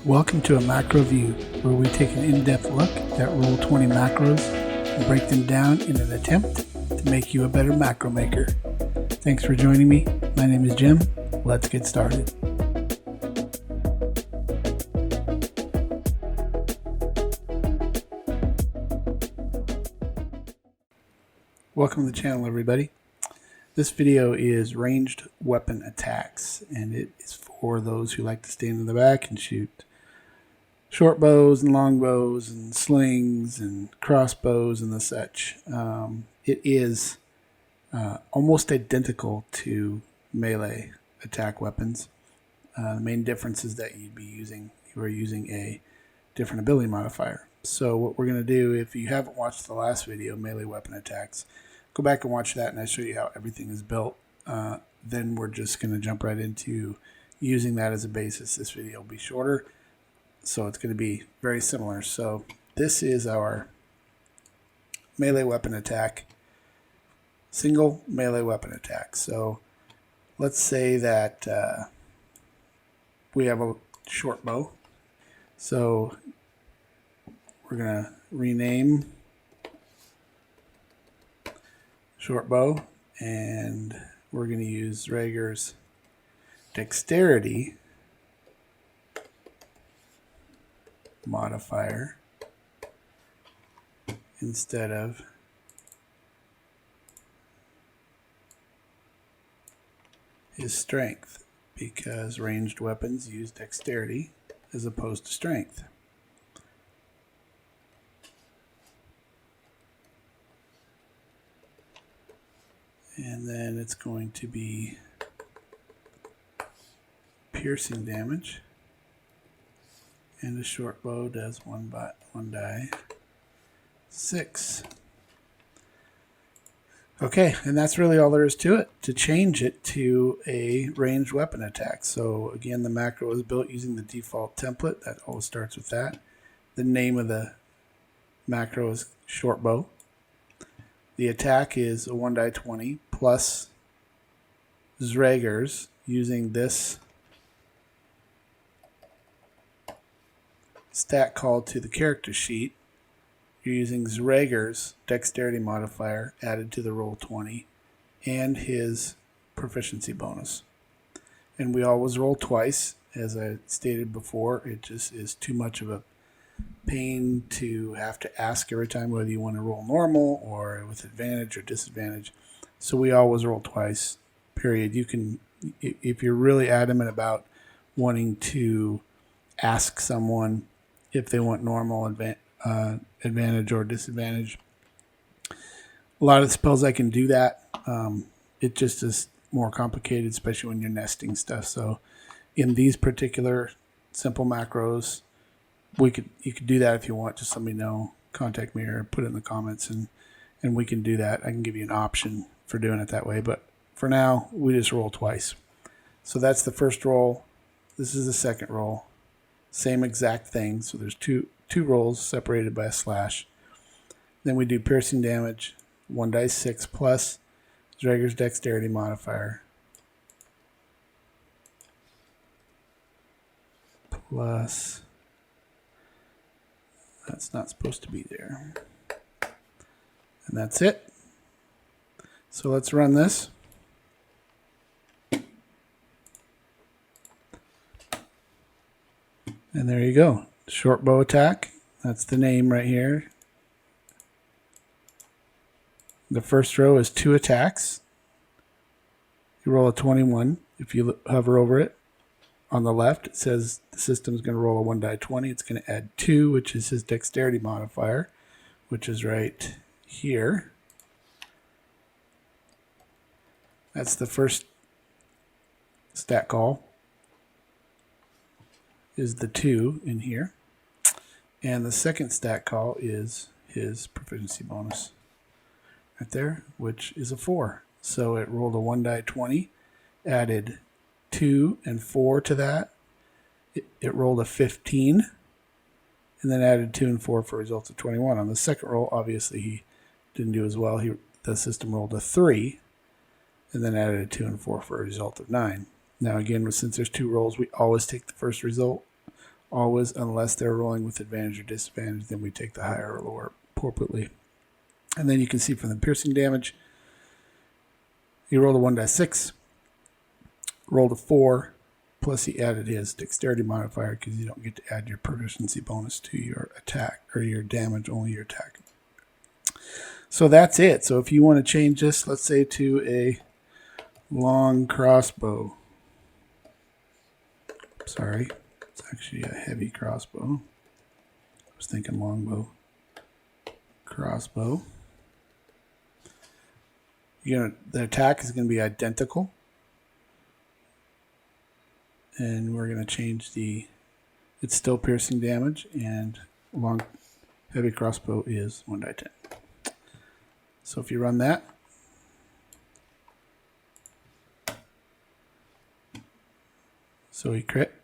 Welcome to a macro view, where we take an in-depth look at Roll20 macros and break them down in an attempt to make you a better macro maker. Thanks for joining me. My name is Jim. Let's get started. Welcome to the channel, everybody. This video is ranged weapon attacks, and it is for those who like to stand in the back and shoot short bows and long bows and slings and crossbows and the such. It is almost identical to melee attack weapons. The main difference is that you are using a different ability modifier. So what we're going to do, if you haven't watched the last video, melee weapon attacks, go back and watch that, and I show you how everything is built. Then we're just going to jump right into using that as a basis. This video will be shorter, so it's going to be very similar. So this is our melee weapon attack, single melee weapon attack. So let's say that we have a short bow. So we're going to rename short bow, and we're going to use Zrager's dexterity modifier instead of his strength, because ranged weapons use dexterity as opposed to strength. And then it's going to be piercing damage. And a short bow does one die 6. Okay, and that's really all there is to it, to change it to a ranged weapon attack. So again, the macro is built using the default template. That always starts with that. The name of the macro is short bow. The attack is a 1 die 20 plus Zrager's using this stat called to the character sheet. You're using Zrager's dexterity modifier added to the Roll20 and his proficiency bonus. And we always roll twice, as I stated before. It just is too much of a pain to have to ask every time whether you want to roll normal or with advantage or disadvantage. So we always roll twice, period. You can, if you're really adamant about wanting to ask someone if they want normal, advantage or disadvantage, a lot of the spells I can do that. It just is more complicated, especially when you're nesting stuff. So in these particular simple macros, you could do that if you want. Just let me know, contact me, or put it in the comments, and we can do that. I can give you an option for doing it that way, but for now we just roll twice. So that's the first roll. This is the second roll. Same exact thing. So there's two rolls separated by a slash. Then we do piercing damage, 1 die 6 plus Zrager's dexterity modifier plus, that's not supposed to be there. And that's it. So let's run this. And there you go. Shortbow attack. That's the name right here. The first row is 2 attacks. You roll a 21. If you hover over it on the left, it says the system's going to roll a 1 die 20. It's going to add 2, which is his dexterity modifier, which is right here. That's the first stat call, is the 2 in here. And the second stat call is his proficiency bonus right there, which is a 4. So it rolled a 1 die 20, added 2 and 4 to that. It rolled a 15, and then added 2 and 4 for a result of 21. On the second roll, obviously he didn't do as well. The system rolled a 3, and then added a 2 and 4 for a result of 9. Now again, since there's 2 rolls, we always take the first result always, unless they're rolling with advantage or disadvantage, then we take the higher or lower appropriately. And then you can see from the piercing damage, he rolled a 1d6, rolled a 4, plus he added his dexterity modifier because you don't get to add your proficiency bonus to your attack or your damage, only your attack. So that's it. So if you want to change this, let's say to a long crossbow. Sorry, it's actually a heavy crossbow. I was thinking longbow. Crossbow. The attack is going to be identical. And we're going to change it's still piercing damage, and long heavy crossbow is 1d10. So if you run that, so he crit.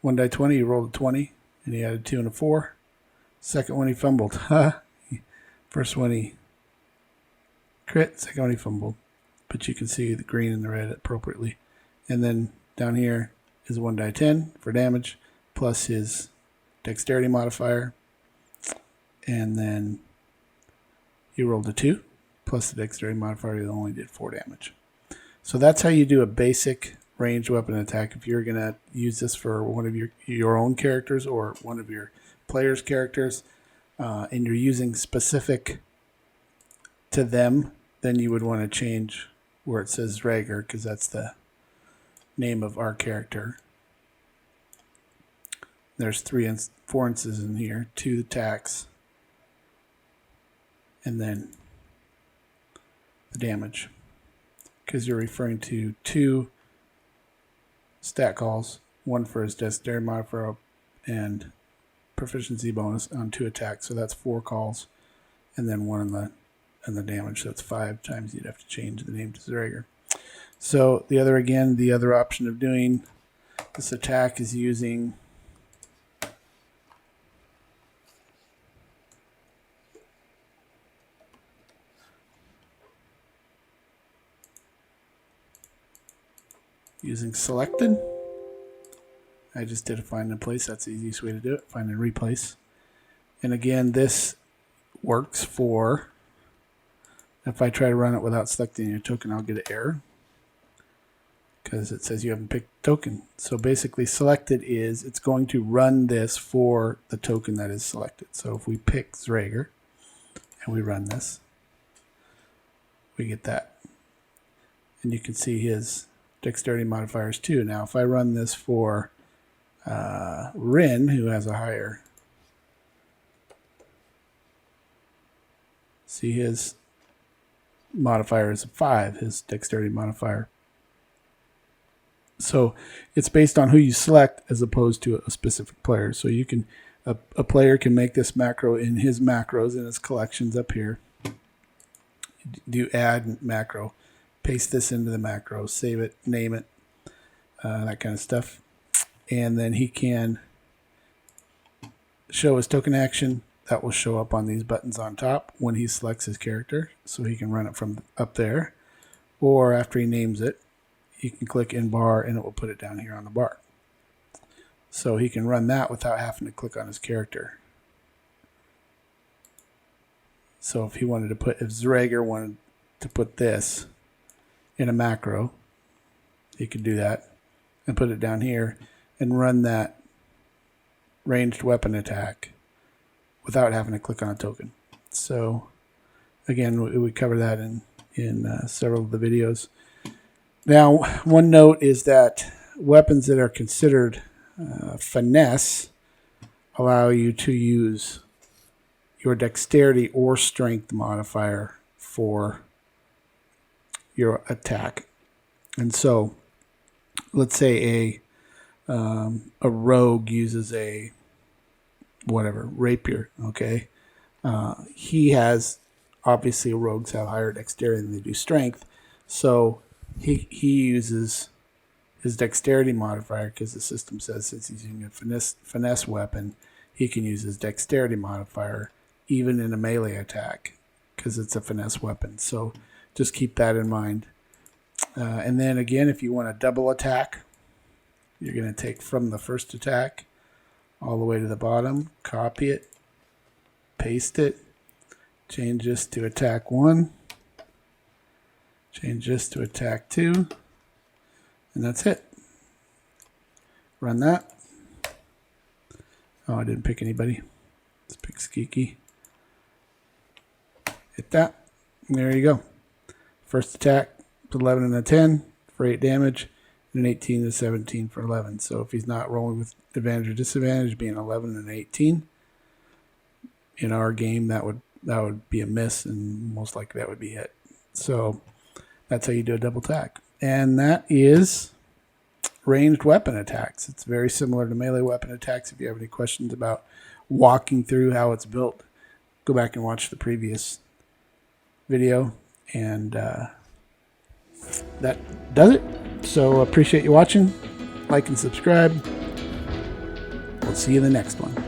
1d20, he rolled a 20, and he added 2 and a 4. Second one he fumbled. First one he crit, second one he fumbled. But you can see the green and the red appropriately. And then down here is 1d10 for damage, plus his dexterity modifier. And then he rolled a 2, plus the dexterity modifier, he only did 4 damage. So that's how you do a basic ranged weapon attack. If you're going to use this for one of your own characters or one of your players' characters, and you're using specific to them, then you would want to change where it says Zrager, because that's the name of our character. There's 4 instances in here, 2 attacks, and then the damage, because you're referring to 2 stat calls, 1 for his dexterity modifier and proficiency bonus on 2 attacks, so that's 4 calls, and then 1 on the damage, so that's 5 times you'd have to change the name to Zrager. So the other option of doing this attack is using selected. I just did a find and place. That's the easiest way to do it. Find and replace. And again, this works for, if I try to run it without selecting your token, I'll get an error because it says you haven't picked a token. So basically selected is, it's going to run this for the token that is selected. So if we pick Zrager and we run this, we get that. And you can see his dexterity modifiers too. Now if I run this for Rin, who has a higher, see his modifier is a 5, his dexterity modifier. So it's based on who you select as opposed to a specific player. So you can, a player can make this macro in his macros, in his collections up here. Do add macro, paste this into the macro, save it, name it, that kind of stuff. And then he can show his token action. That will show up on these buttons on top when he selects his character, so he can run it from up there. Or after he names it, you can click in bar and it will put it down here on the bar. So he can run that without having to click on his character. So if he wanted to put, if Zrager wanted to put this in a macro, he could do that and put it down here and run that ranged weapon attack without having to click on a token. So again, we cover that in several of the videos. Now, one note is that weapons that are considered finesse allow you to use your dexterity or strength modifier for your attack. And so let's say a rogue uses a rapier, okay? He has, obviously rogues have higher dexterity than they do strength, so he uses his dexterity modifier because the system says since he's using a finesse weapon, he can use his dexterity modifier even in a melee attack because it's a finesse weapon. So just keep that in mind. And then again, if you want a double attack, you're going to take from the first attack all the way to the bottom, copy it, paste it, change this to attack 1, change this to attack 2, and that's it. Run that. Oh, I didn't pick anybody. Let's pick Skeeky. Hit that. And there you go. First attack, 11 and a 10 for 8 damage, and an 18 and a 17 for 11. So if he's not rolling with advantage or disadvantage, being 11 and 18, in our game that would be a miss, and most likely that would be hit. So that's how you do a double attack. And that is ranged weapon attacks. It's very similar to melee weapon attacks. If you have any questions about walking through how it's built, go back and watch the previous video, and that does it. So appreciate you watching. Like and subscribe. We'll see you in the next one.